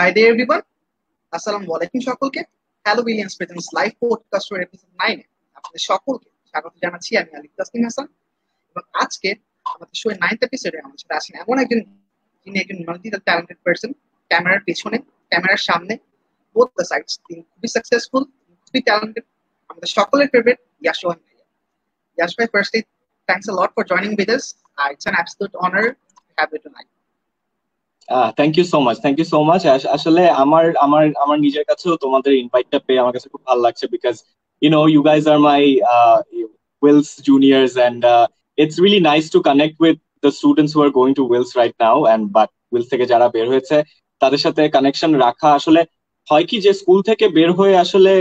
Hi there everyone. আসসালামু আলাইকুম সকলকে। হ্যালো উইলিয়ামস প্রেজেন্টস লাইভ পডকাস্টের এপিসোড 9 এ আপনাদের সকলকে স্বাগত জানাচ্ছি। আমি আলিফ তাসলিম হাসান এবং আজকে আমাদের শোয়ের 9th এপিসোডে আমাদের সাথে আছেন এমন একজন যিনি একজন মাল্টি ট্যালেন্টেড পারসন। ক্যামেরার পেছনে, ক্যামেরার সামনে, বোথ দ্য সাইডস তিনি খুবই সাকসেসফুল, খুবই ট্যালেন্টেড, আমাদের সকলের ফেভারিট ইয়াশ রোহান ভাইয়া। ইয়াশ ভাই, firstly thanks a lot for joining with us. It's an absolute honor to have you tonight. Thank you so much, thank you so much. আসলে আমার আমার আমার নিজের কাছেও তোমাদের ইনভাইটটা পেয়ে আমার কাছে খুব ভালো লাগছে, because you guys are my Wills juniors, and it's really nice to connect with the students who are going to Wills right now, and but Wills থেকে যারা বের হয়েছে তাদের সাথে কানেকশন রাখা। আসলে হয় কি যে স্কুল থেকে বের হয়ে আসলে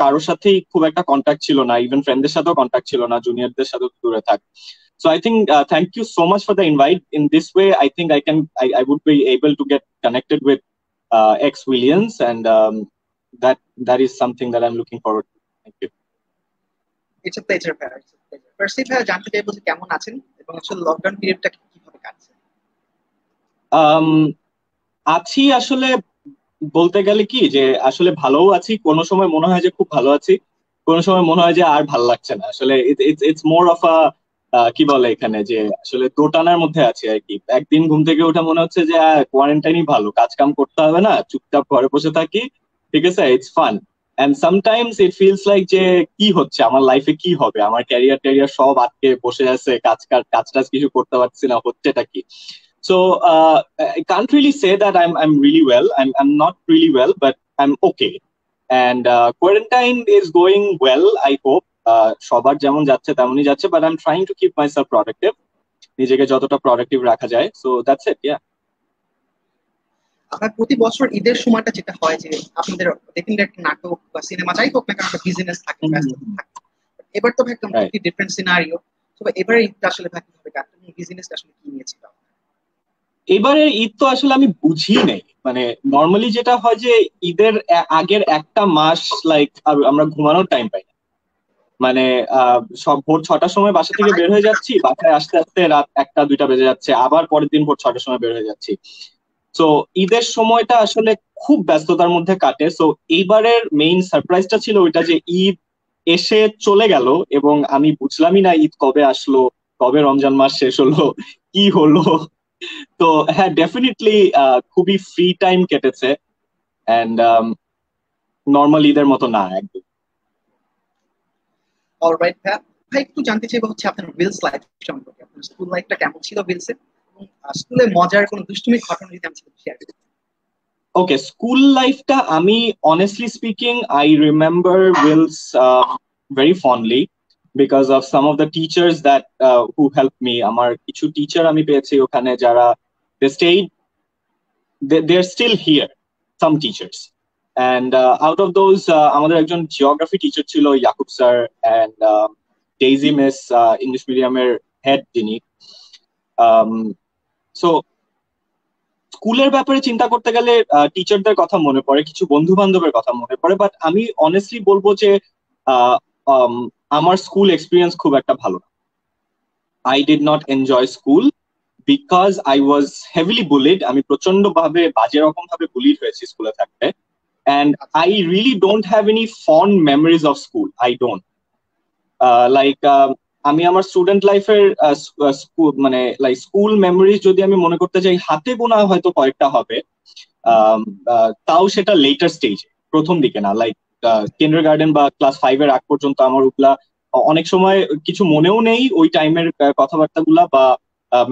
কারোর সাথেই খুব একটা কন্ট্যাক্ট ছিল না, ইভেন ফ্রেন্ডদের সাথেও কন্ট্যাক্ট ছিল না, জুনিয়রদের সাথেও দূরে থাক। So I think thank you so much for the invite. In this way, I think I would be able to get connected with ex-Williams, and that is something that I'm looking forward to. Thank you. It's a pleasure, ভাইয়া। It's a pleasure. Firstly, ভাইয়া জানতে চাইবো যে কেমন আছেন এবং আসলে lockdown পিরিয়ডটা কিভাবে কাটছে? আছি আসলে, বলতে গেলে কি যে আসলে ভালোও আছি, কোনো সময় মনে হয় যে খুব ভালো আছি, কোনো সময় মনে হয় যে আর ভালো লাগছে না। আসলে ইটস মোর অফ আ কি বলে এখানে যে আসলে দোটানার মধ্যে আছি আর কি। একদিন ঘুম থেকে ওঠা মনে হচ্ছে যে কোয়ারেন্টাইনই ভালো, কাজ কাম করতে হবে না, চুপচাপ ঘরে বসে থাকি, ঠিক আছে, it's fun. And sometimes it feels like যে কি হচ্ছে আমার লাইফে, কি হবে, আমার ক্যারিয়ার সব আটকে বসে আছে, কাজ কিছু করতে পারছি না, হচ্ছেটা কি। So I can't really say that I'm really well. I'm not really well, but I'm okay. And quarantine is going well, I hope. সবার যেমন যাচ্ছে তেমনই যাচ্ছে, but I'm trying to keep myself productive. নিজেকে যতটা প্রোডাক্টিভ রাখা যায়, so that's it. Yeah. আপনার প্রতি বছর ঈদের সময়টা যেটা হয় যে আপনাদের দেখেন একটা নাটক বা সিনেমা যাই হোক না কারণ একটা বিজনেস থাকে, ব্যস্ত থাকে। এবার তো ভাই কমপ্লিটলি ডিফারেন্ট সিনারিও। তবে এবারে ঈদটা আসলে ভাই কিভাবে কাটবে, বিজনেসটা আসলে কি নিয়েছিল? এবারে ঈদ তো আসলে আমি বুঝি নেই, মানে নর্মালি যেটা হয় যে ঈদের আগের একটা মাস লাইক আমরা ঘুমানোর টাইম পাই না। মানে সব ভোর 6টার সময় বাসা থেকে বের হয়ে যাচ্ছি, বাসায় আসতে আসতে রাত 1টা 2টা বেজে যাচ্ছে, আবার পরের দিন ভোর 6টার সময় বের হয়ে যাচ্ছি। তো ঈদের সময়টা আসলে খুব ব্যস্ততার মধ্যে কাটে। তো এইবারের মেইন সারপ্রাইজটা ছিল ওইটা যে ঈদ এসে চলে গেল এবং আমি বুঝলামই না ঈদ কবে আসলো, কবে রমজান মাস শেষ হলো, কি হলো। তো হ্যাঁ, ডেফিনেটলি খুবই ফ্রি টাইম কেটেছে, এন্ড নর্মাল ঈদের মতো না একদম। অলরাইট ভাই, একটু জানতে চাইবো হচ্ছে আপনার উইলস লাইফ সম্পর্কে। আপনার স্কুল লাইফটা কেমন ছিল উইলসে, এবং স্কুলে মজার কোনো দুষ্টুমির ঘটনা যদি আমি শেয়ার করি? ওকে, স্কুল লাইফটা আমি honestly speaking I remember Wills very fondly because of some of the teachers that who helped me. আমার কিছু টিচার আমি পেয়েছি ওখানে যারা they're still here, some teachers. And out of those, আমাদের একজন জিওগ্রাফি টিচার ছিল Yakub sir, and Daisy miss, English মিডিয়ামের হেড যিনি। সো স্কুলের ব্যাপারে চিন্তা করতে গেলে টিচারদের কথা মনে পড়ে, কিছু বন্ধু বান্ধবের কথা মনে পড়ে, বাট আমি অনেস্টলি বলবো যে আমার স্কুল এক্সপিরিয়েন্স খুব একটা ভালো না। I did not enjoy school because I was heavily bullied. আমি প্রচন্ড ভাবে বাজে রকম ভাবে বুলিড হয়েছি স্কুলে থাকতে, and I really don't have any fond memories of school. I don't আমি আমার স্টুডেন্ট লাইফের মানে লাইক স্কুল মেমোরিজ যদি আমি মনে করতে চাই, হাতে গোনা হয়তো কয়েকটা হবে, তাও সেটা লেটার স্টেজে, প্রথম দিকে না। লাইক কিন্ডারগার্টেন বা ক্লাস 5-এর আগ পর্যন্ত আমার ওগুলা অনেক সময় কিছু মনেও নেই, ওই টাইমের কথাবার্তা গুলা বা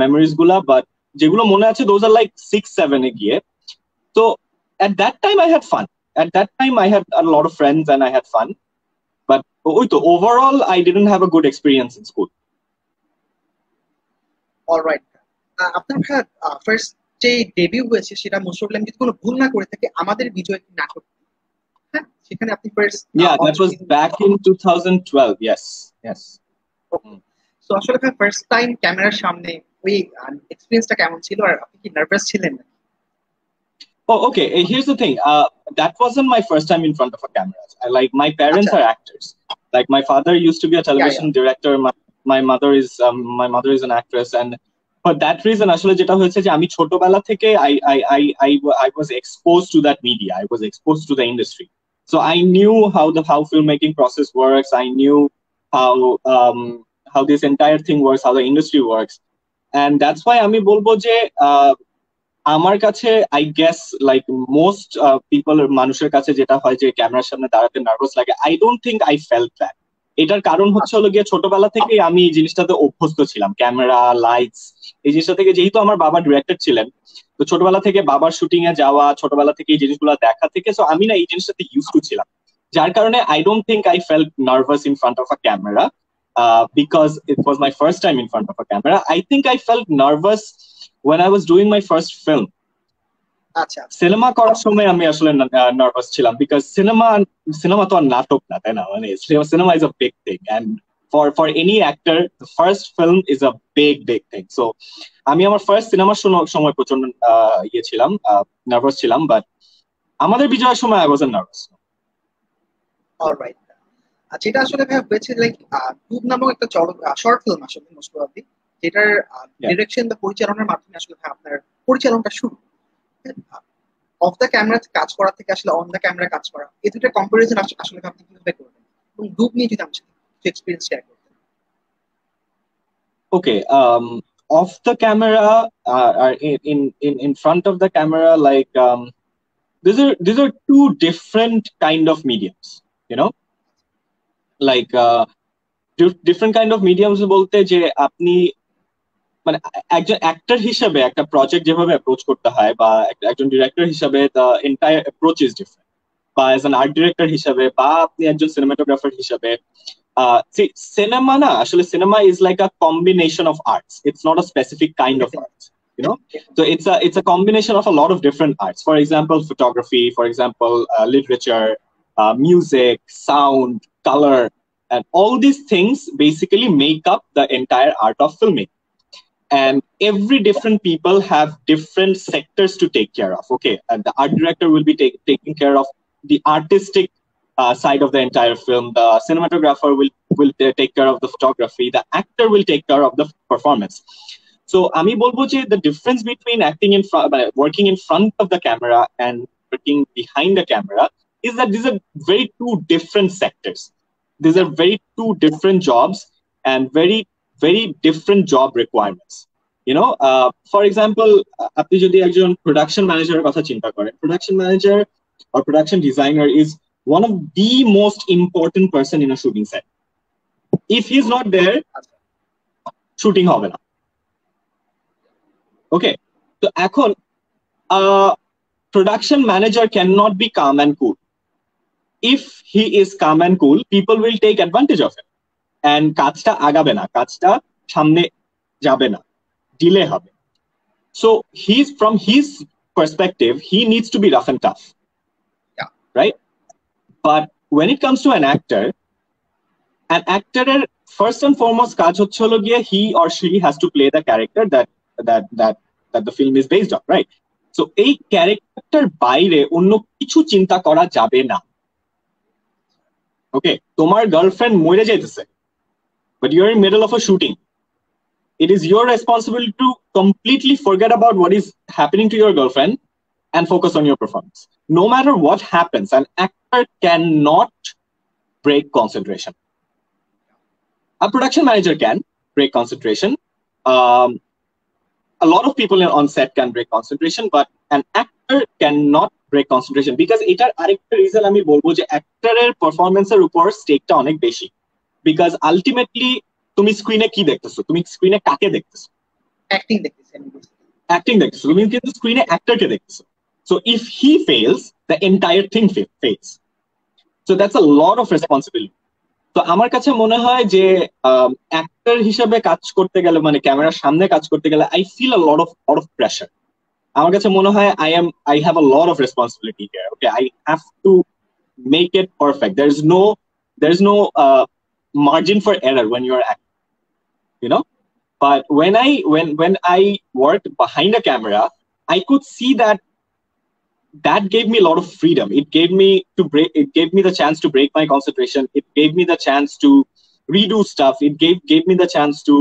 মেমোরিজ গুলা, বাট যেগুলো মনে আছে দোজ আর লাইক 6-7-এ গিয়ে। তো at that time I had fun. At that time I had a lot of friends and I had fun. But overall I didn't have a good experience in school. All right. আপনার first যে debut হয়েছে সেটা mostly আমি যদি কোনো ভুল না করে থাকি আমাদের বিজয় নাটক, হ্যাঁ, সেখানে আপনি first. Yeah, that was back in 2012. Yes. So আসলে ফার্স্ট টাইম ক্যামেরার সামনে ওই এক্সপেরিয়েন্সটা কেমন ছিল, আর আপনি কি নার্ভাস ছিলেন? Oh, okay. Here's the thing. That wasn't my first time in front of a camera. My parents are actors. Like my father used to be a television director. My mother is an actress, and for that reason আসলে যেটা হয়েছে যে আমি ছোটবেলা থেকে I was exposed to that media. I was exposed to the industry. So I knew how filmmaking process works. I knew how how this entire thing works, how the industry works. And that's why আমি বলবো যে আমার কাছে I guess like most people মানুষের কাছে যেটা হয় যে ক্যামেরার সামনে দাঁড়াতে নার্ভাস লাগে, I don't think I felt that. এটার কারণ হচ্ছে হলো গিয়ে ছোটবেলা থেকে আমি এই জিনিসটাতে অভ্যস্ত ছিলাম, ক্যামেরা লাইটস এই জিনিসটা থেকে, যেহেতু আমার বাবা ডিরেক্টর ছিলেন, তো ছোটবেলা থেকে বাবার শুটিং এ যাওয়া, ছোটবেলা থেকে এই জিনিসগুলো দেখা থেকে, সো আমি না এই জিনিসটাতে ইউজ টু ছিলাম, যার কারণে I don't think I felt nervous in front of a camera because it was my first time in front of a camera. I think I felt nervous when I was doing my first film. আচ্ছা, cinema করার সময় আমি আসলে nervous ছিলাম, because cinema তো আর নাটক না, তাই না? মানে cinema is a big thing, and for any actor the first film is a big thing. So আমি আমার ফার্স্ট সিনেমার সময় প্রচন্ড ইয়ে ছিলাম, নার্ভাস ছিলাম, বাট আমাদের বিজয়ের সময় আই ওয়াজন্ট নার্ভাস। অলরাইট। আচ্ছা, এটা আসলে ভাই হয়েছে লাইক ডুব নামক একটা শর্ট ফিল্ম আসলে মোস্ট প্রবাবলি, যেটার ডিরেকশন বা পরিচালনার মাধ্যমে আসলে ভাই আপনার পরিচালনাটা শুরু। অফ দ্য ক্যামেরা কাজ করা থেকে আসলে অন দ্য ক্যামেরা কাজ করা, এই দুটো কম্পারিজন আসলে আপনি কিভাবে করবেন, এবং ডুব নিয়ে যদি আমার সাথে কিছু এক্সপেরিয়েন্স শেয়ার করতেন। Okay, off the camera, or in front of the camera, like these are two different kind of mediums, you know, like different kind of mediums বলতে যে আপনি মানে একজন অ্যাক্টর হিসেবে একটা প্রজেক্ট যেভাবে অ্যাপ্রোচ করতে হয়, বা একজন ডিরেক্টর হিসেবে the entire approach is different, বা এজ অ্যান আর্ট ডিরেক্টর হিসেবে, বা আপনি একজন সিনেমাটোগ্রাফার হিসেবে, cinema na actually cinema is like a combination of arts. It's not a specific kind of arts, you know. So it's a combination of a lot of different arts. For example, photography, for example, literature, music, sound, color, and all these things basically make up the entire art of filmmaking. And every different people have different sectors to take care of. Okay, and the art director will be taking care of the artistic side of the entire film. The cinematographer will take care of the photography. The actor will take care of the performance. So ami bolbo je the difference between acting in front, working in front of the camera and working behind the camera is that these are very two different sectors. These are very two different jobs and very different job requirements. You know, for example, apni jodi ekjon production manager er kotha chinta kore, production manager or production designer is one of the most important person in a shooting set. If he's not there, shooting hobe na. Okay, so ekhon production manager cannot be calm and cool. If he is calm and cool, people will take advantage of him, and কাজটা আগাবে না, কাজটা সামনে যাবে না, delay হবে. So from his perspective, he needs to be rough and tough. Yeah. Right? But when it comes to an actor first and foremost কাজ হচ্ছে হলো গিয়ে he or she has to play the character that the film is based on, right? So এই character বাইরে অন্য কিছু চিন্তা করা যাবে না। Okay, তোমার গার্লফ্রেন্ড মরে যাইতেছে, but you're in middle of a shooting. It is your responsibility to completely forget about what is happening to your girlfriend and focus on your performance. No matter what happens, an actor cannot break concentration. A production manager can break concentration. A lot of people on set can break concentration, but an actor cannot break concentration, because এটার আরেকটা reason আমি বলবো যে অ্যাক্টরের পারফরম্যান্সের উপর স্টেকটা অনেক বেশি, because ultimately তুমি স্ক্রিনে কি দেখতেছো, তুমি স্ক্রিনে কাকে দেখতেছো? অ্যাক্টিং দেখতেছো, তুমি কিন্তু স্ক্রিনে অ্যাক্টরকে দেখতেছো। So if he fails, the entire thing fails. So that's a lot of responsibility. তো আমার কাছে মনে হয় যে অ্যাক্টর হিসেবে কাজ করতে গেলে, মানে ক্যামেরার সামনে কাজ করতে গেলে, I feel a lot of pressure. আমার কাছে মনে হয় I have a lot of responsibility here. Okay, I have to make it perfect. There's no margin for error when you're acting, you know. But when I worked behind a camera, I could see that gave me a lot of freedom. It gave me the chance to break my concentration. It gave me the chance to redo stuff. It gave me the chance to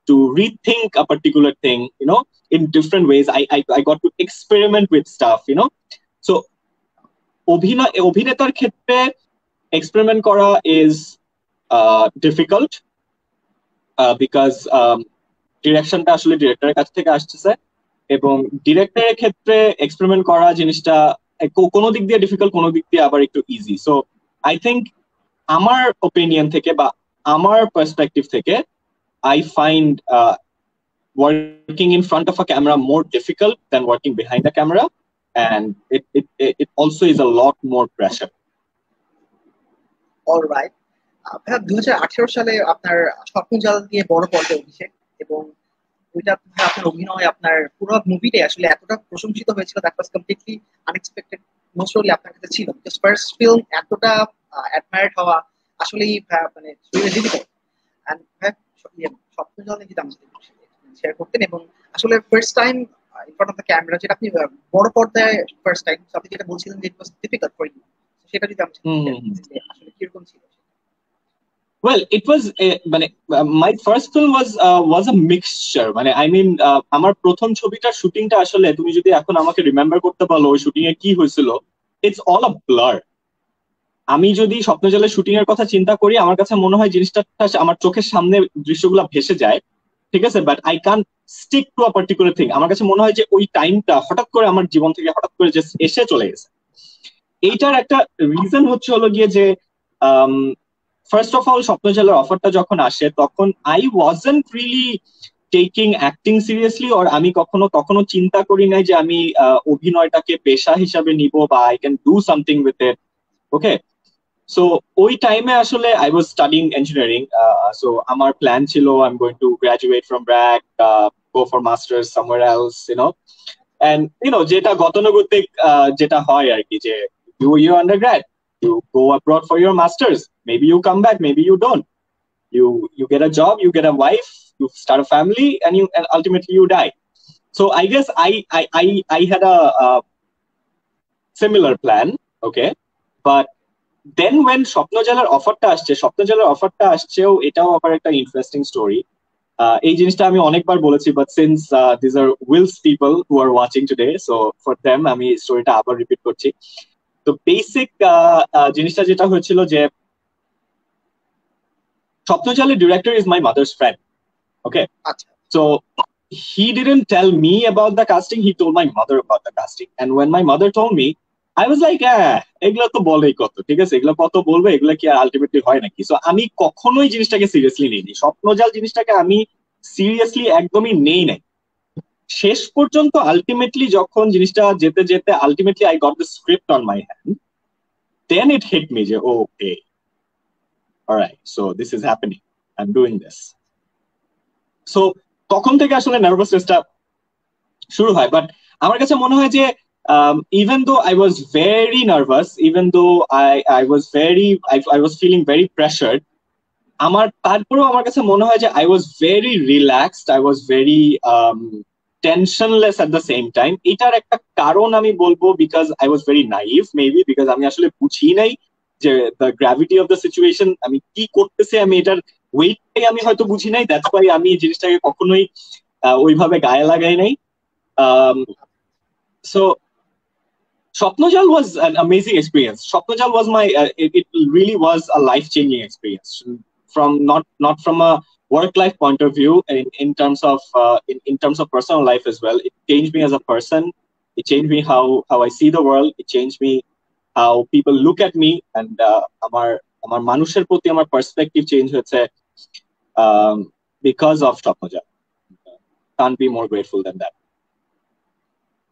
to rethink a particular thing, in different ways. I got to experiment with stuff, so অভিনেতার ক্ষেত্রে experiment করা is difficult because ডিরেকশনটা আসলে ডিরেক্টরের কাছ থেকে আসছে, এবং ডিরেক্টরের ক্ষেত্রে এক্সপেরিমেন্ট করা জিনিসটা কোনো দিক দিয়ে ডিফিকাল্ট, কোনো দিক দিয়ে আবার একটু ইজি। সো আই থিঙ্ক আমার ওপিনিয়ন থেকে বা আমার পার্সপেক্টিভ থেকে I find working in front of a camera more difficult than working behind the camera, and it also is a lot more pressure. All right. 2018 সালে আপনার স্বপ্নজাল দিয়ে বড় পর্দায় অভিষেক, এবং ওইটা আপনার অভিনয়, আপনার পুরো মুভিটাই আসলে এতটা প্রশংসিত হয়েছিল, that was completely unexpected most probably আপনার কাছে ছিল, বিকজ ফার্স্ট ফিল্ম এতটা অ্যাডমায়ার্ড হওয়া আসলেই মানে ডিফিকাল্ট। এন্ড স্বপ্নজাল নিয়ে যদি আমাদের শেয়ার করতেন, এবং আসলে first time in front of the camera, যেটা আপনি বড় পর্দায় ফার্স্ট টাইম, আপনি যেটা বলছিলেন যে ইট ওয়াজ ডিফিকাল্ট ফর ইউ, সেটা যদি আমি আসলে কিরকম ছিল? Well, it was my first film was a mixture. I mean, আমার প্রথম ছবিটার শুটিংটা আসলে তুমি যদি এখন আমাকে রিমেম্বার করতে বলো ওই শুটিং এ কি হয়েছিল, ইটস অল আ ব্লার। আমি যদি স্বপ্নজালের শুটিং এর কথা চিন্তা করি, আমার কাছে মনে হয় জিনিসটা আমার চোখের সামনে দৃশ্যগুলো ভেসে যায়, ঠিক আছে, but I can stick to a particular thing. আমার কাছে মনে হয় যে ওই টাইমটা হঠাৎ করে আমার জীবন থেকে হঠাৎ করে যে এসে চলে গেছে। এইটার একটা রিজন হলো গিয়ে যে ফার্স্ট অফ অল স্বপ্নজালের অফারটা যখন আসে তখন I wasn't really taking acting seriously, আর আমি কখনো চিন্তা করি নাই যে আমি অভিনয়টাকে পেশা হিসাবে নিব বা I can do something with it. Okay, so ওই টাইমে আসলে I was studying engineering, so আমার প্ল্যান ছিল I am going to graduate from BRAC, go for masters somewhere else, and যেটা গতানুগতিক যেটা হয় আর কি, যে you undergrad, you go abroad for your masters, maybe you come back, maybe you don't, you get a job, you get a wife, you start a family, and ultimately you die. So I guess I had a similar plan, okay, but then when স্বপ্নজালের অফারটা আসছেও এটাও আবার একটা interesting story. এই জিনিসটা আমি অনেকবার বলেছি, but since this are Wills people who are watching today, so for them আমি স্টোরিটা আবার রিপিট করছি। তো বেসিক জিনিসটা যেটা হয়েছিল যে স্বপ্নজালের director is my mother's friend, okay, so he didn't tell me about the casting, he told my mother about the casting, and when my mother told me, I was like, এগুলো তো বলেই কত, ঠিক আছে, এগুলো কত বলবে, এগুলো কি আলটিমেটলি হয় নাকি। সো আমি কখনোই জিনিসটাকে সিরিয়াসলি নেইনি, স্বপ্নজাল জিনিসটাকে আমি সিরিয়াসলি একদমই নেই নাই। শেষ পর্যন্ত আলটিমেটলি যখন জিনিসটা যেতে যেতে ultimately I got the script on my hand, then it hit me যে okay, alright, so this is happening, I am doing this. So তখন থেকে আসলে নার্ভাসনেসটা শুরু হয়। বাট আমার কাছে মনে হয় যে even though I was very nervous, even though I was feeling very pressured, তারপরেও আমার কাছে মনে হয় যে I was very relaxed, I was very tensionless at the same time. এটার একটা কারণ আমি বলবো because I was very naive, maybe because আমি আসলে বুঝি নাই যে the gravity of the situation, আমি কি করতেছে, আমি এটার ওয়েটটাই আমি হয়তো বুঝি নাই, দ্যাটস ওয়াই আমি এই জিনিসটাকে কখনোই ওইভাবে গায়ে লাগাই নাই। So Swapnajal was an amazing experience. Swapnajal was it really was a life-changing experience, from not from a work-life point of view, in terms of in terms of personal life as well. It changed me as a person. It changed me how I see the world. It changed me how people look at me, and আমার মানুষের প্রতি আমার perspective change হয়েছে because of Swapnajal. Can't be more grateful than that.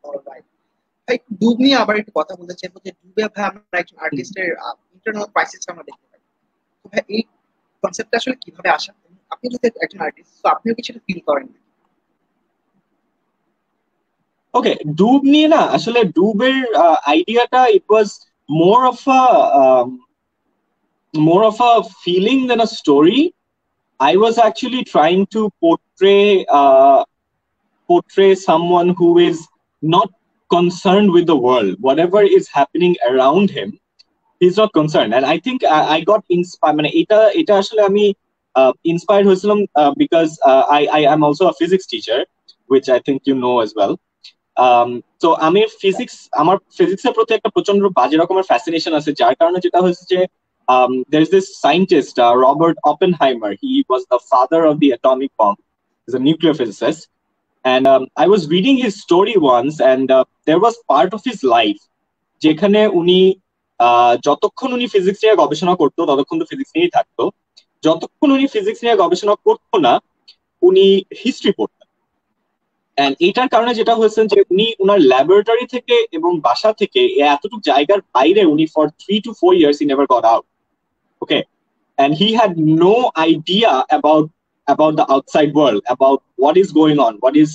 All right. ডুব নিয়ে আবার একটু কথা বলতে চাইবো যে ডুবে ভাই আমরা একজন আর্টিস্টের ইন্টারনাল ক্রাইসিস আমরা দেখতে পাই, তো ভাই এই কনসেপ্টটা আসলে কিভাবে আসে? আপনি যদি একজন আর্টিস্ট, তো আপনিও কি সেটা ফিল করেন? ওকে, ডুব নিয়ে না আসলে ডুবের আইডিয়াটা ইট ওয়াজ more of a feeling than a story. I was actually trying to portray someone who is not concerned with the world. Whatever is happening around him, he's not concerned. And I think I got inspired. এটা আসলে আমি inspired হয়েছিলাম because I am also a physics teacher, which I think you know as well. তো আমি আমার ফিজিক্সের প্রতি একটা প্রচন্ড বাজে রকমের ফ্যাসিনেশন আছে, যার কারণে যেটা হয়েছে যে there is this scientist, Robert Oppenheimer. He was the father of the atomic bomb. He's a nuclear physicist. And I was reading his story once, and there was part of his life যেখানে উনি যতক্ষণ উনি physics নিয়ে গবেষণা করতো ততক্ষণ তো physics নিয়েই থাকতো, যতক্ষণ উনি ফিজিক্স নিয়ে গবেষণা করতো না উনি হিস্ট্রি পড়তেন। এন্ড এটার কারণে যেটা হয়েছে যে উনি উনার ল্যাবরেটরি থেকে এবং বাসা থেকে এতটুকু জায়গার বাইরে উনি for 3 to 4 years he never got out. Okay, and he had no idea about the outside world, about what is going on, what is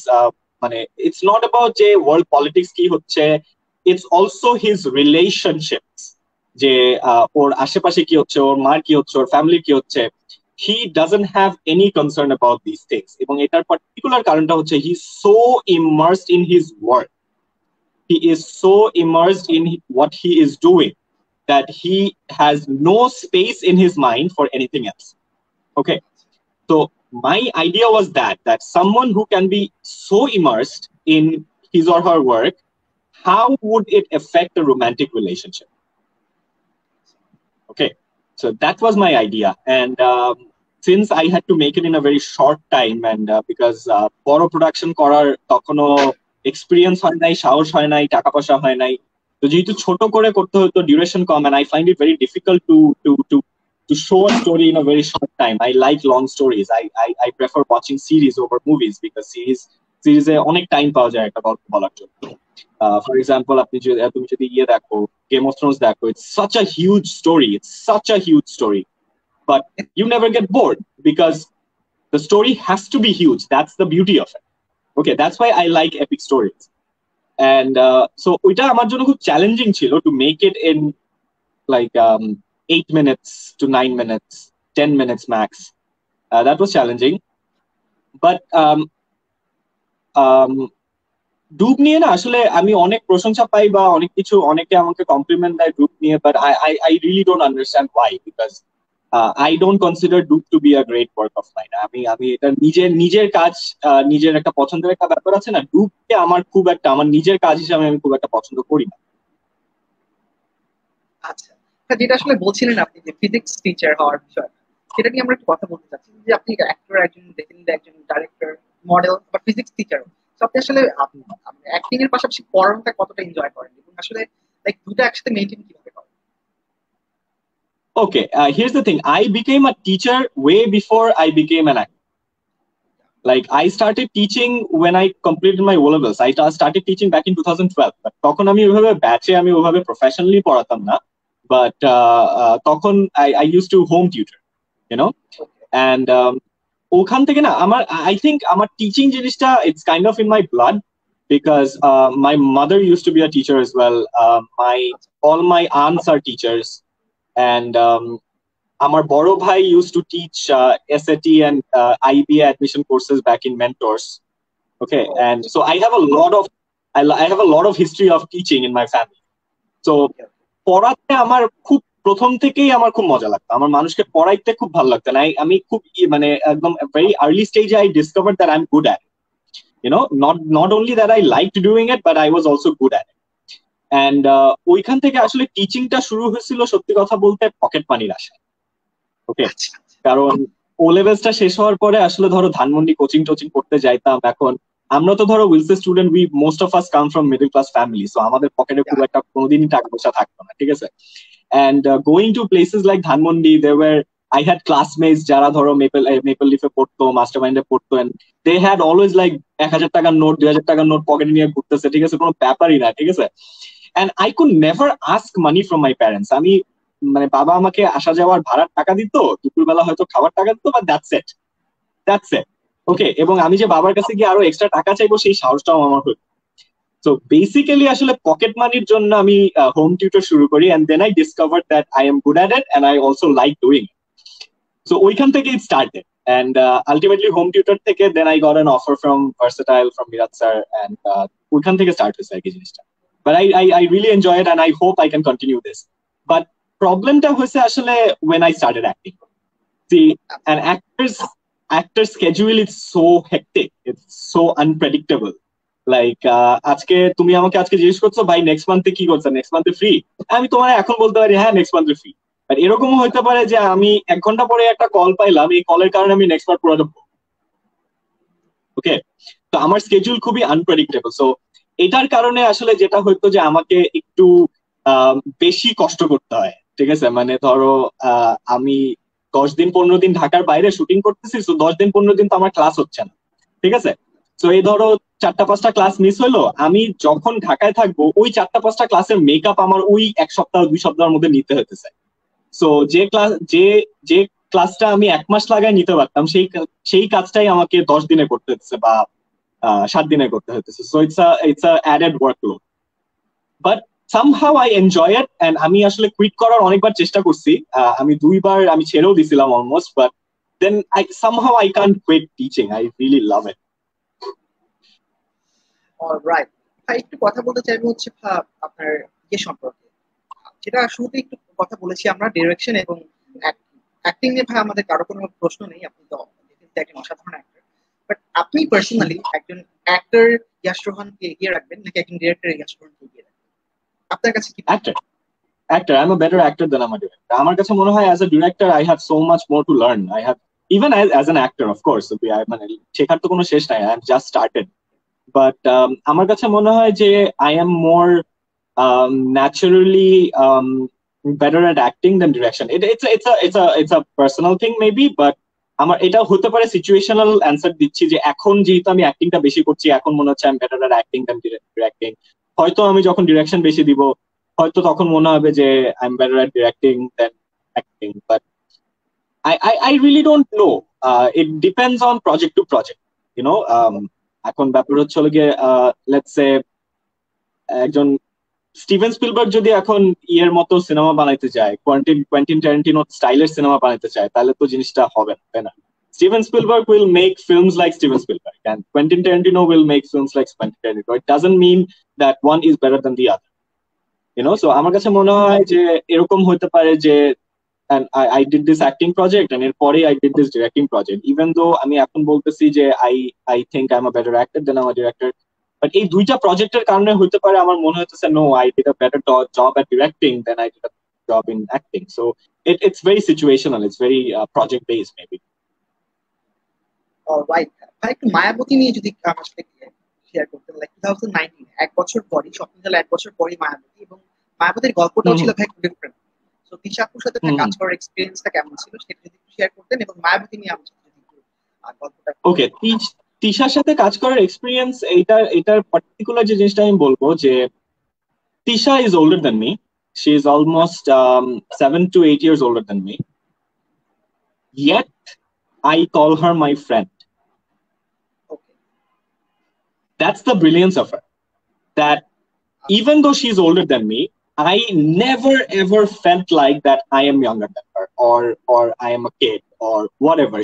মানে it's not about যে world politics কি হচ্ছে, it's also his relationships, যে ওর আশেপাশে কি হচ্ছে, ওর মার কি হচ্ছে, ওর ফ্যামিলি কি হচ্ছে। He doesn't have any concern about these things, এবং এটার পার্টিকুলার কারণটা হচ্ছে he is so immersed in his work, he is so immersed in what he is doing that he has no space in his mind for anything else. Okay, so my idea was that someone who can be so immersed in his or her work, how would it affect a romantic relationship? Okay, so that was my idea. And since I had to make it in a very short time, and because boro production korar tokhono experience hoy nai, sahosh hoy nai, taka poysha hoy nai, তো যেহেতু ছোট করে করতে হতো, duration com, and I find it very difficult to show a story in a very short time. I like long stories. I prefer watching series over movies, because series এ অনেক time পাওয়া যায় একটা গল্প বলার জন্য। ফর এক্সাম্পল তুমি যদি দেখো, গেম অফ থ্রোনস দেখো, it's such a huge story, but you never get bored because the story has to be huge. That's the beauty of it. Okay, that's why I like epic stories. And so ওইটা আমার জন্য খুব challenging ছিল to make it in like 8 minutes to 9 minutes, 10 minutes max. That was challenging, but ডুব নিয়ে না আসলে আমি অনেক প্রশংসা পাই বা অনেক কিছু, অনেকে আমাকে কমপ্লিমেন্ট দেয় ডুব নিয়ে, but I really don't understand why, because I don't consider ডুব to be a great work of mine. আমি এটা নিজের কাজ, নিজের একটা পছন্দের একটা ব্যাপার আছে না, ডুবকে আমার খুব একটা আমার নিজের কাজ হিসেবে আমি খুব একটা পছন্দ করি না। আচ্ছা, যেটা আসলে বলছিলেন আপনি যে ফিজিক্স টিচার হওয়ার বিষয়, সেটা নিয়ে আমরা একটু কথা বলতে চাচ্ছি যে আপনি অ্যাক্টর, একজন দেখে নিলে একজন ডাইরেক্টর, মডেল বা ফিজিক্স টিচার, তো আপনি আসলে অ্যাক্টিং এর পাশাপাশি পড়ানোটা কতটা এনজয় করেন, এবং আসলে লাইক দুটো একসাথে মেইনটেইন কিভাবে করেন? Okay, here's the thing. I became a teacher way before I became an actor. Like I started teaching when I completed my O-levels. I started teaching back in 2012. But তখন আমি ওইভাবে ব্যাচে আমি ওইভাবে প্রফেশনালি পড়াতাম না, but তখন I used to home tutor, you know, and ওখান থেকে না আমার I think আমার টিচিং জিনিসটা it's kind of in my blood, because my mother used to be a teacher as well. All my aunts are teachers, and আমার বড় ভাই used to teach SAT and IBA admission courses back in Mentors. Okay, and so I have a lot of history of teaching in my family. So পড়াতে আমার খুব প্রথম থেকেই আমার খুব মজা লাগতো, আমার মানুষকে পড়াইতে খুব ভালো লাগতো। আমি খুব মানে একদম very early stage I discovered that I'm good at it. You know, not only that I liked doing it, but I was also good at it. And ওইখান থেকে আসলে টিচিংটা শুরু হয়েছিল সত্যি কথা বলতে পকেট মানির আশায়। ওকে, কারণ ও লেভেলসটা শেষ হওয়ার পরে আসলে ধরো ধানমন্ডি কোচিং টোচিং করতে যাইতাম। এখন আমরা তো ধরো উইলসের student, we most of us come from middle class family, so আমাদের পকেটে খুব একটা কোনোদিনই টাকা পয়সা থাকতো না, ঠিক আছে। And going to places like Dhanmondi, I had classmates যারা ধরো মেপল লিফে পড়তো, মাস্টার মাইন্ডে পড়তো, and they had always like 1000 টাকার নোট, 2000 টাকার নোট পকেটে নিয়ে ঘুরতেছে, ঠিক আছে, কোনো ব্যাপারই না, ঠিক আছে। And I could never ask money from my parents. আমি মানে বাবা আমাকে আসা যাওয়ার ভাড়ার টাকা দিত, দুপুরবেলা হয়তো খাবার টাকা দিত, বাট দ্যাটস ইট। ওকে, এবং আমি যে বাবার কাছে গিয়ে আরো এক্সট্রা টাকা চাইবো সেই সাহসটাও আমার হতো। So basically আসলে পকেট মানির জন্য আমি হোম টিউটর শুরু করি, and then I discovered that I am good at it and I also like doing it. So ওইখান থেকে it started, and ultimately home tutor থেকে then I got an offer from Versatile, from Mirat sir, and ওইখান থেকে start হয়েছে আর কি জিনিসটা। But I really enjoy it and I hope I can continue this. But প্রবলেমটা হয়েছে আসলে when I started acting. See, an actor's schedule is so hectic. It's so unpredictable. Like আজকে তুমি আমাকে আজকে জিজ্ঞেস করছো ভাই নেক্সট মান্থে কি করছো, নেক্সট মান্থে ফ্রি, আমি তোমার এখন বলতে পারি হ্যাঁ নেক্সট মান্থে ফ্রি। আর এরকমও হতে পারে যে আমি 1 ঘন্টা পরে একটা কল পাইলাম, এই কলের কারণে আমি নেক্সট মান্থ পুরো দেবো। ওকে, তো আমার স্কেডিউল খুবই আনপ্রেডিক্টেবল। সো এটার কারণে আসলে যেটা হইতো যে আমাকে একটু বেশি কষ্ট করতে হয়। ঠিক আছে, মানে ধরো আমি 10 দিন 15 দিন ঢাকার বাইরে শুটিং করতেছি, তো 10 দিন 15 দিন তো আমার ক্লাস হচ্ছে না। ঠিক আছে, তো এই ধরো 4টা 5টা ক্লাস মিস হইলো, আমি যখন ঢাকায় থাকবো ওই 4টা 5টা ক্লাসের মেকআপ আমার ওই 1 সপ্তাহ 2 সপ্তাহের মধ্যে নিতে হতেছে। সো যে ক্লাসটা আমি 1 মাস লাগায় নিতে পারতাম, সেই কাজটাই আমাকে 10 দিনে করতে হচ্ছে বা 7 দিনে করতে হতেছে। So it's a added workload, but somehow I enjoy it. And আমি আসলে কুইট করার অনেকবার চেষ্টা করছি, আমি 2বার আমি ছেড়েও দিছিলাম almost, but then somehow I can't quit teaching. I really love it. Alright ভাই, একটু কথা বলতে চাইবো হচ্ছে আপনার ইয়ে সম্পর্কে, যেটা শুরুতে একটু কথা বলেছি আমরা, ডিরেকশন এবং অ্যাক্টিং নিয়ে ভাই আমাদের কারো কোনো প্রশ্ন নেই, আপনি তো একজন অসাধারণ অ্যাক্টর। বাট আপনি পার্সোনালি একজন অ্যাক্টর ইয়াশ রোহানকে এগিয়ে রাখবেন নাকি একজন ডিরেক্টর ইয়াশ রোহানকে এগিয়ে রাখবেন? আপনার কাছে কি? Actor. I'm a better actor than I'm a director. আমার কাছে মনে হয় as a director I have so much more to learn. I have even as an actor, of course, মানে শেখার তো কোনো শেষ নাই, I have just started. But আমার কাছে মনে হয় যে I am more naturally better at acting than direction. It's a personal thing maybe, but আমার এটা হতে পারে সিচুয়েশনাল অ্যান্সার দিচ্ছি যে এখন যেহেতু আমি অ্যাক্টিংটা বেশি করছি, এখন মনে হচ্ছে আমি বেটার এট অ্যাক্টিং দ্যান ডিরেক্টিং। হয়তো আমি যখন ডিরেকশন বেশি দিব, হয়তো তখন মনে হবে যে I am better at directing than acting. But I really don't know. It depends on project to project, you know. এখন ব্যাপার হচ্ছে হলো গিয়ে লেটস সে একজন স্টিভেন স্পিলবার্গ যদি এখন ইয়ের মতো সিনেমা বানাইতে চায়, কোয়েন্টিন ট্যারান্টিনো স্টাইলের সিনেমা বানাইতে চায়, তাহলে তো জিনিসটা হবে না, তাই না? Steven Spielberg will make films like Steven Spielberg and Quentin Tarantino will make films like Quentin Tarantino. It doesn't mean that one is better than the other, you know. So আমার কাছে মনে হয় যে এরকম হতে পারে যে and I did this acting project and এরপরে I did this directing project, even though আমি এখন বলতেছি যে I think I'm a better actor than I'm a director, but এই দুইটা প্রজেক্টের কারণে হতে পারে আমার মনে হচ্ছে no, I did a better job at directing than I did a job in acting. So it's very situational, it's very project based maybe. Alright ভাই, একটু মায়াবতী নিয়ে যদি আমার সাথে শেয়ার করতেন, লাইক 2019 এক বছর পরই, স্বপ্ন গেল 1 বছর পরই মায়াবতী, এবং মায়াবতীর গল্পটাও ছিল ভাই ডিফারেন্ট। সো তিশা আপুর সাথে কাজ করার এক্সপেরিয়েন্সটা কেমন ছিল সেটা যদি একটু শেয়ার করতেন, এবং মায়াবতী নিয়ে আমার সাথে যদি একটু গল্পটা। ওকে, তিশার সাথে কাজ করার এক্সপেরিয়েন্স, এটার পার্টিকুলার যে জিনিসটা আমি বলবো যে Tisha is older than me. She is almost 7 to 8 years older than me. Yet I call her my friend. Okay. That's the brilliance of her. That even though she's older than me, I never ever felt like that I am younger than her or I am a kid or whatever.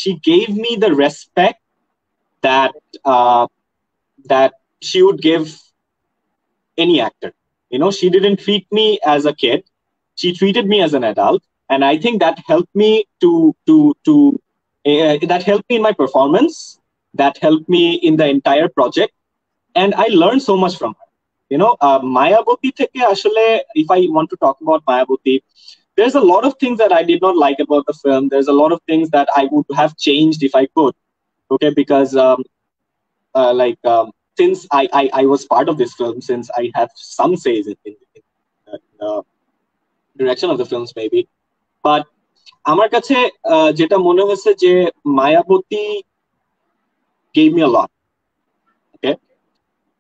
She gave me the respect that that she would give any actor. You know, she didn't treat me as a kid. She treated me as an adult, and I think that helped me that helped me in my performance. That helped me in the entire project, and I learned so much from her. You know, Mayaboti theke ashole, if I want to talk about Mayaboti, there's a lot of things that I did not like about the film. There's a lot of things that I would have changed if I could. Okay, because since I was part of this film, since I have some says in the direction of the films maybe, but আমার কাছে যেটা মনে হচ্ছে যে Mayawati gave me a lot. Okay,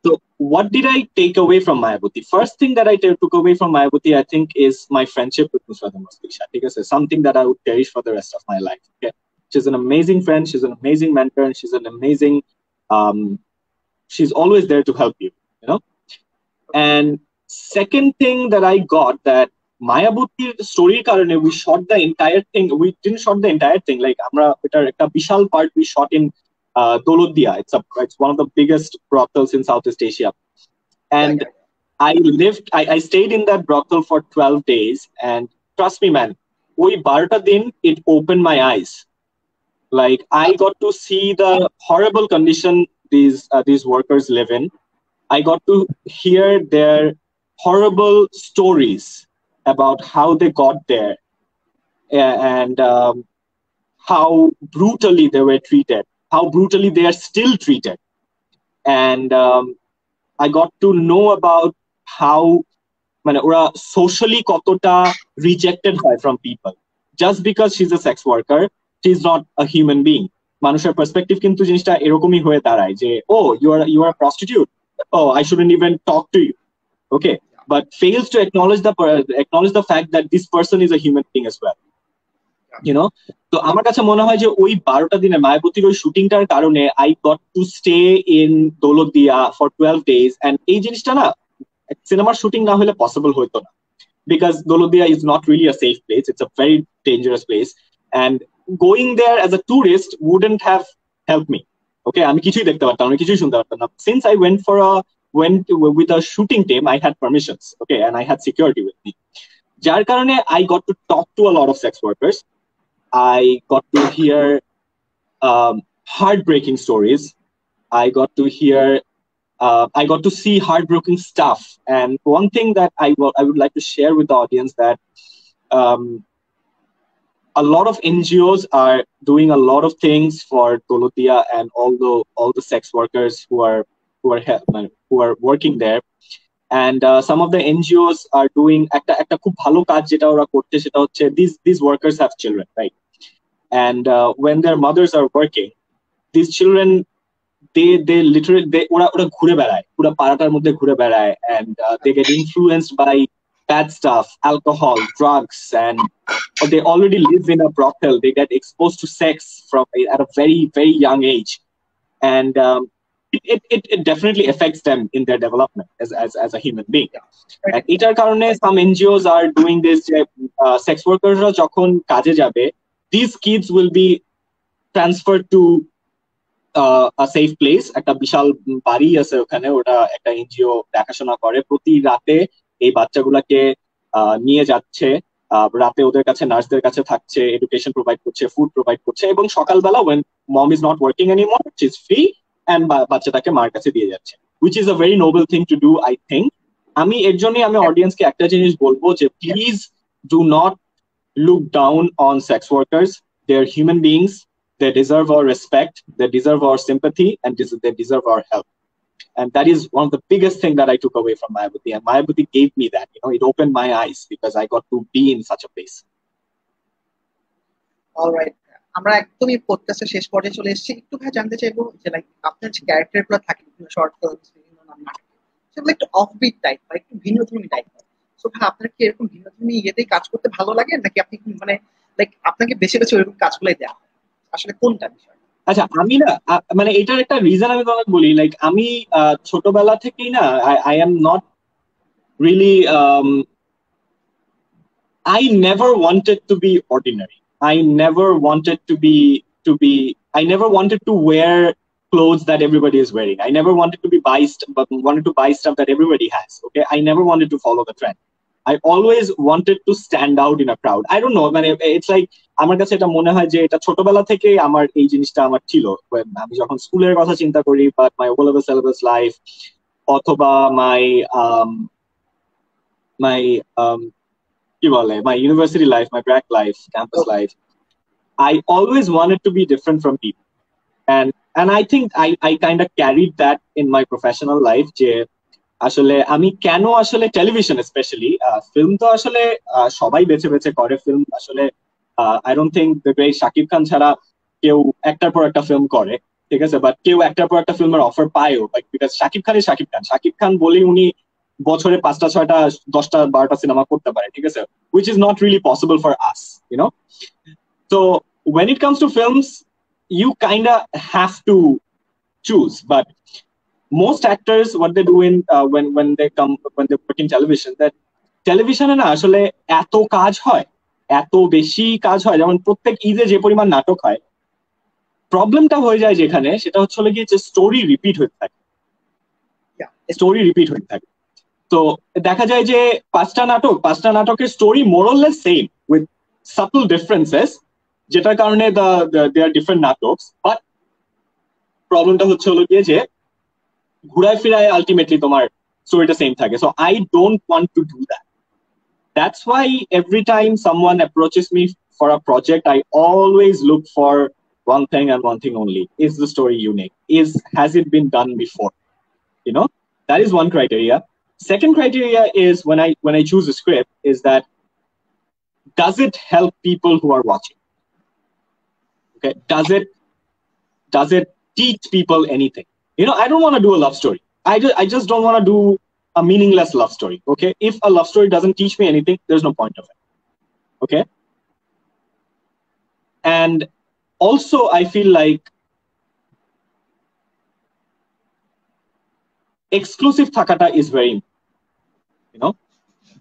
so what did I take away from Mayaboti? First thing that I took away from Mayaboti, I think, is my friendship with Nusrat Ahmed Tisha. Something that I would cherish for the rest of my life. Okay, she's an amazing friend, she's an amazing mentor, and she's an amazing she's always there to help you, you know. And second thing that I got, that Mayaboti's story karone we shot the entire thing. We didn't shot the entire thing, like amra etar ekta bishal part we shot in Dolodia. It's one of the biggest brothels in Southeast Asia, and I stayed in that brothel for 12 days, and trust me man, ওই 12টা দিন it opened my eyes. Like I got to see the horrible condition these workers live in. I got to hear their horrible stories about how they got there, and how brutally they were treated, how brutally they are still treated. And I got to know about how মানে ওরা socially কতটা rejected হয় from people just because she's a sex worker. She's not a human being. মানুষের perspective কিন্তু জিনিসটা এরকমই হয়ে দাঁড়ায় যে oh you are a prostitute, oh I shouldn't even talk to you, okay, but fails to acknowledge the fact that this person is a human being as well, you know. তো আমার কাছে মনে হয় যে ওই 12টা দিনে মায়াবতীর ওই শুটিংটার কারণে I got to stay in Daulatdia for 12 days, and এই জিনিসটা না সিনেমার শুটিং না হলে পসিবল হতো না, because Daulatdia is not really a safe place, it's a very dangerous place, and going there as a tourist wouldn't have helped me. Okay, আমি কিছুই দেখতে পারতাম না, কিছুই শুনতে পারতাম না. Since I went with a shooting team, I had permissions, okay, and I had security with me. যার কারণে I got to talk to a lot of sex workers. I got to hear heartbreaking stories. I got to see heartbreaking stuff. And one thing that I would like to share with the audience, that a lot of NGOs are doing a lot of things for Dolotia and all the sex workers who are working there. And some of the NGOs are doing একটা খুব ভালো কাজ যেটা ওরা করছে, সেটা হচ্ছে these workers have children, right? And when their mothers are working, these children they literally ওরা ঘুরে বেড়ায়, পুরো পাড়াটার মধ্যে ঘুরে বেড়ায়, and they get influenced by bad stuff, alcohol, drugs, and they already live in a brothel. They get exposed to sex at a very very young age, and it definitely affects them in their development as a human being. And এটার কারণে some NGOs are doing this, sex workers যখন কাজে যাবে, these kids will be transferred to a safe place. একটা বিশাল বাড়ি আছে ওখানে, ওটা একটা এনজিও দেখাশোনা করে, প্রতি রাতে এই বাচ্চাগুলাকে নিয়ে যাচ্ছে, রাতে ওদের কাছে নার্সদের কাছে থাকছে, এডুকেশন প্রোভাইড করছে, ফুড প্রোভাইড করছে, এবং সকালবেলা when mom is not working anymore, she is free, and বাচ্চাটাকে মার কাছে দিয়ে যাচ্ছে, which is a very noble thing to do, I think. আমি এর জন্যই আমি অডিয়েন্সকে একটা জিনিস বলবো যে please do not look down on sex workers. They're human beings. They deserve our respect. They deserve our sympathy, and they deserve our help. And that is one of the biggest thing that I took away from Mayabati. And Mayabati gave me that. You know, it opened my eyes because I got to be in such a place. All right. আমরা একদমই পডকাস্টের শেষ পর্যায়ে চলে এসেছি। একটু ভাই জানতে চাইবো যে লাইক আপনার যে ক্যারেক্টারগুলো থাকে বিভিন্ন শর্ট ফিল্মস, বিভিন্ন নাটক, সেগুলো একটু অফবিট টাইপ বা একটু ভিন্নধর্মী টাইপ। সো ভাই আপনার কি এরকম ভিন্নধর্মী ইয়েতেই কাজ করতে ভালো লাগে, নাকি আপনি মানে লাইক আপনাকে বেছে বেছে ওইরকম কাজগুলোই দেওয়া হয়, আসলে কোনটা বিষয়? আচ্ছা, আমি না মানে এটার একটা রিজন আমি তোমাকে বলি, লাইক আমি ছোটবেলা থেকেই না I am not really I never wanted to be ordinary. I never wanted to wear clothes that everybody is wearing. I never wanted to buy stuff that everybody has. Okay, I never wanted to follow the trend. I always wanted to stand out in a crowd. I don't know, মানে it's like আমার কাছে এটা মনে হয় যে এটা ছোটবেলা থেকে আমার এই জিনিসটা আমার ছিল। আমি যখন স্কুলের কথা চিন্তা করি, but my O-level syllabus life, অথবা my university life, my grad life, campus life, I always wanted to be different from people. And I think I kind of carried that in my professional life, যে আসলে আমি কেন আসলে television specially film তো আসলে সবাই বেছে বেছে করে ফিল্ম, আসলে I don't think the great Shakib Khan ছাড়া কেউ একটার পর একটা ফিল্ম করে, ঠিক আছে, বাট কেউ একটার পর একটা ফিল্মের অফার পায়ও, বিকজ শাকিব খান বলেই উনি বছরে 5টা 6টা 10টা 12টা সিনেমা করতে পারে, ঠিক আছে, which is not really possible for us, you know. So when it comes to films, you kind of have to choose, but most actors, what they do in when they work in television, that টেলিভিশনে না আসলে এত কাজ হয়, এত বেশি কাজ হয়, যেমন প্রত্যেক ঈদে যে পরিমাণ নাটক হয়, প্রবলেমটা হয়ে যায় যেখানে, সেটা হচ্ছে গিয়ে যে স্টোরি রিপিট হতে থাকে। তো দেখা যায় যে 5টা নাটকের story more or less same, with subtle differences যেটার কারণে they are different নাটকস, বাট প্রবলেমটা হচ্ছে হলো গিয়ে যে ঘুরায় ফিরায় আলটিমেটলি তোমার স্টোরিটা সেম থাকে। So I don't want to do that. That's why every time someone approaches me for a project, I always look for one thing and one thing only: is the story unique? Has it been done before? You know, that is one criteria. Second criteria is when I choose a script is that does it help people who are watching? Okay, does it teach people anything? You know, I don't want to do a love story. I just don't want to do a meaningless love story. Okay, if a love story doesn't teach me anything, there's no point of it. Okay, and also I feel like exclusive থাকাটা is very important, you know.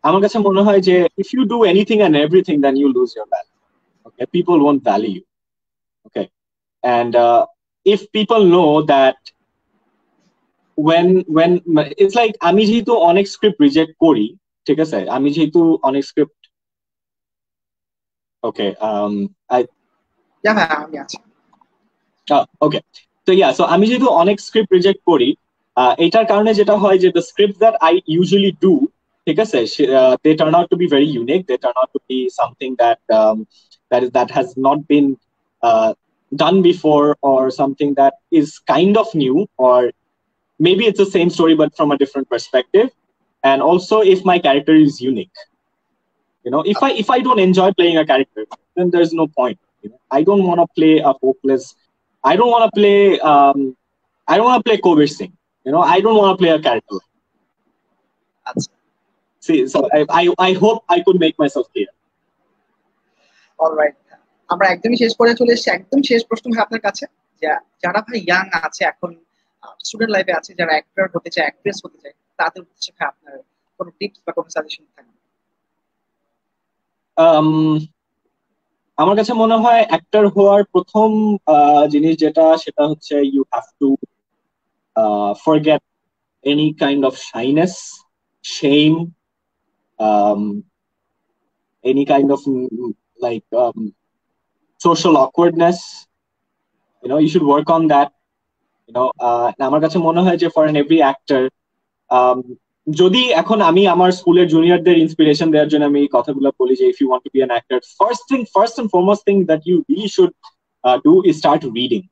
আমার কাছে মনে হয় যে if you do anything and everything, then you lose your value. Okay, people won't value you. Okay, and if people know that when it's like আমি যেহেতু অনেক script reject করি, ঠিক আছে, আমি যেহেতু অনেক স্ক্রিপ্ট ওকে আই আমি আছি ওকে তো সো আমি যেহেতু অনেক স্ক্রিপ্ট রিজেক্ট করি, এটার কারণে যেটা হয় যে the scripts that I usually do, ঠিক আছে, they turn out to be very unique. They turn out to be something that has not been done before, or something that is kind of new, or maybe it's the same story but from a different perspective. And also if my character is unique, you know, if I don't enjoy playing a character, then there's no point, you know. I don't want to play a hopeless, I don't want to play Kobir Singh, you know. I don't want to play a character. See, so I hope I could make myself clear. Alright, আমরা একদমই শেষ করে চলে এসেছি। একদম শেষ প্রশ্ন ভাই আপনার কাছে, যে যারা ভাই ইয়াং আছে, এখন স্টুডেন্ট লাইফে আছে, যারা অ্যাক্টর হতে চায়, অ্যাক্ট্রেস হতে চায়, তাদের উদ্দেশ্যে ভাই আপনার কোনো টিপস বা কোনো সাজেশন থাকবে? আমার কাছে মনে হয় অ্যাক্টর হওয়ার প্রথম জিনিস যেটা, সেটা হচ্ছে you have to forget any kind of shyness, shame, any kind of like social awkwardness. You know, you should work on that, you know. আমার কাছে মনে হয় যে for an every actor, যদি এখন আমি আমার স্কুলের জুনিয়রদের ইন্সপিরেশন দেওয়ার জন্য আমি কথাগুলো বলি যে if you want to be an actor, first and foremost thing that you really should do is start reading.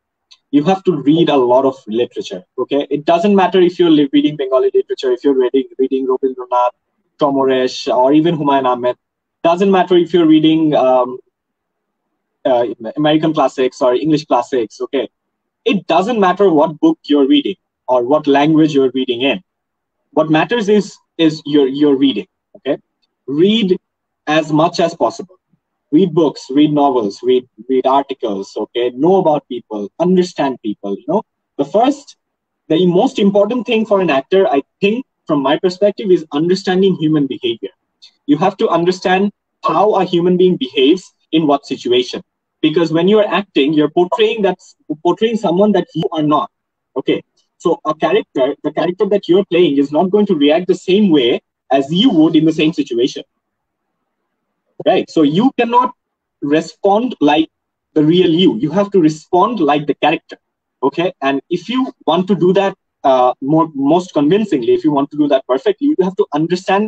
You have to read a lot of literature. Okay, it doesn't matter if you're reading Bengali literature, if you're reading Robindranath, Tomoresh, or even Humayun Ahmed. Doesn't matter if you're reading American classics or English classics. Okay, it doesn't matter what book you're reading or what language you're reading in. What matters is your reading. Okay, read as much as possible. Read books, read novels, read articles. Okay, know about people, understand people. You know, the most important thing for an actor, I think, from my perspective, is understanding human behavior. You have to understand how a human being behaves in what situation, because when you're acting, you're portraying someone that you are not. Okay, so the character that you're playing is not going to react the same way as you would in the same situation. Right, so you cannot respond like the real you. You have to respond like the character. Okay, and if you want to do that most convincingly, if you want to do that perfectly, you have to understand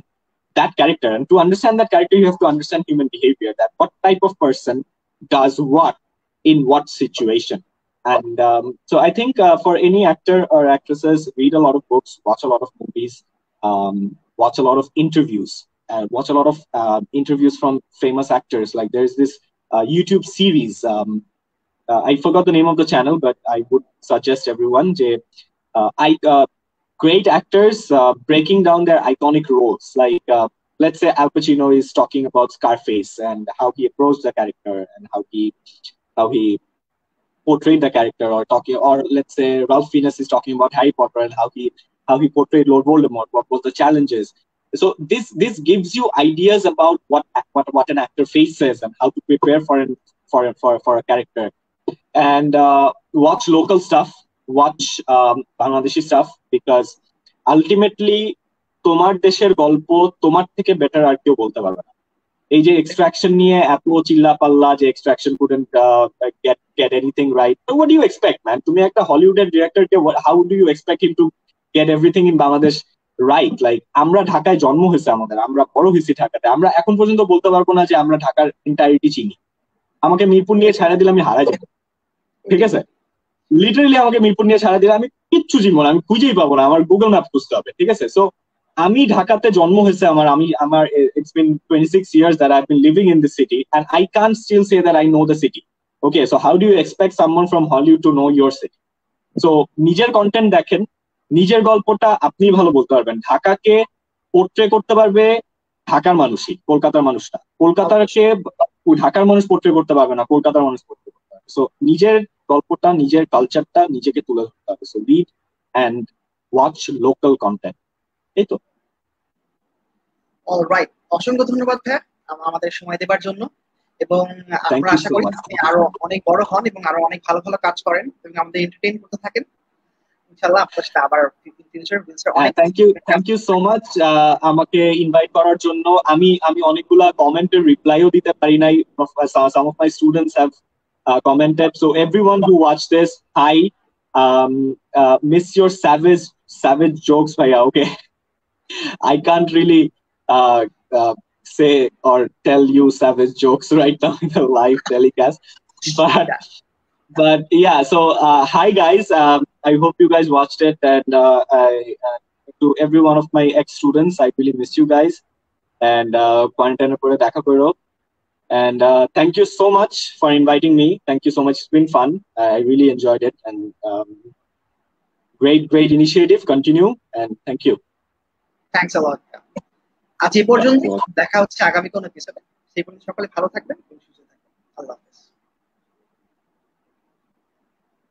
that character, and to understand that character, you have to understand human behavior. That what type of person does what in what situation. And so I think for any actor or actresses, read a lot of books, watch a lot of movies, watch a lot of interviews. Watch a lot of interviews from famous actors. Like there's this YouTube series. I forgot the name of the channel, but I would suggest everyone. Great actors breaking down their iconic roles. Like let's say Al Pacino is talking about Scarface and how he approached the character and how he portrayed the character, or let's say Ralph Fiennes is talking about Harry Potter and how he portrayed Lord Voldemort. What was the challenges? So this gives you ideas about what an actor faces and how to prepare for a character. And watch local stuff, watch Bangladeshi stuff, because ultimately তোমার দেশের গল্প তোমার থেকে better আর কেউ বলতে পারবে না। এই যে এক্সট্রাকশন নিয়ে এত চিল্লা পাল্লা যে extraction couldn't get anything right, so what do you expect, man? তুমি একটা হলিউডের ডিরেক্টরকে how do you expect him to get everything in Bangladesh right? Like আমরা ঢাকায় জন্ম হয়েছে, আমরা বড় হয়েছি ঢাকাতে, আমরা এখন পর্যন্ত বলতে পারবো না যে আমরা ঢাকার এন্টায়ারিটি চিনি। আমাকে মিরপুর নিয়ে ছাড়া দিলে আমি হারাই যাবো, ঠিক আছে? লিটারালি আমাকে মিরপুর নিয়ে ছাড়া দিলে আমি কিচ্ছু চিনবো না, আমি খুঁজেই পাবো না, আমার গুগল ম্যাপ খুঁজতে হবে, ঠিক আছে? সো আমি ঢাকাতে জন্ম হয়েছে আমার it's been 26 years that I've been living in the city and I can't still say that I know the city. Okay, so how do you expect someone from Hollywood to know your city? So নিজের content দেখেন, নিজের গল্পটা আপনি ভালো বলতে পারবেন। ঢাকাকে portray করতে পারবে ঢাকার মানুষই, কলকাতার মানুষ না। কলকাতাকে ঢাকার মানুষ পোর্ট্রে করতে পারবে না, কলকাতার মানুষ পোর্ট্রে করতে পারবে। সো নিজের গল্পটা, নিজের কালচারটা নিজেকে তুলে ধরতে হবে। So read and watch local content, এই তো। অলরাইট, অসংখ্য ধন্যবাদ ভাইয়া আমাদের সময় দেবার জন্য, এবং Thank আমরা you আশা so করি much. আপনি আরো অনেক বড় হন এবং আরো অনেক ভালো ভালো কাজ করেন এবং আমাদের এন্টারটেইন করতে থাকেন। ইনশাআল্লাহ আপনার সাথে আবার ফিউচার অনেক থ্যাংক ইউ সো মাচ আমাকে ইনভাইট করার জন্য। আমি অনেকগুলা কমেন্টের রিপ্লাইও দিতে পারি নাই। Some of my students have commented, so everyone who watched this, hi, miss your savage jokes bhaiya, okay? I can't really uh, say or tell you savage jokes right now in the live telecast, but yeah, so hi guys, I hope you guys watched it, and to every one of my ex-students, I really miss you guys, and quarantine pore dekha koro, and thank you so much for inviting me. Thank you so much, it's been fun. I really enjoyed it, and great initiative, continue, and thank you. Thanks a lot. আজ এই পর্যন্ত, দেখা হচ্ছে আগামী কোন এপিসোডে। সেই পর্যন্ত সকলে ভালো থাকবেন, সুস্থ থাকবেন। আল্লাহ হাফেজ।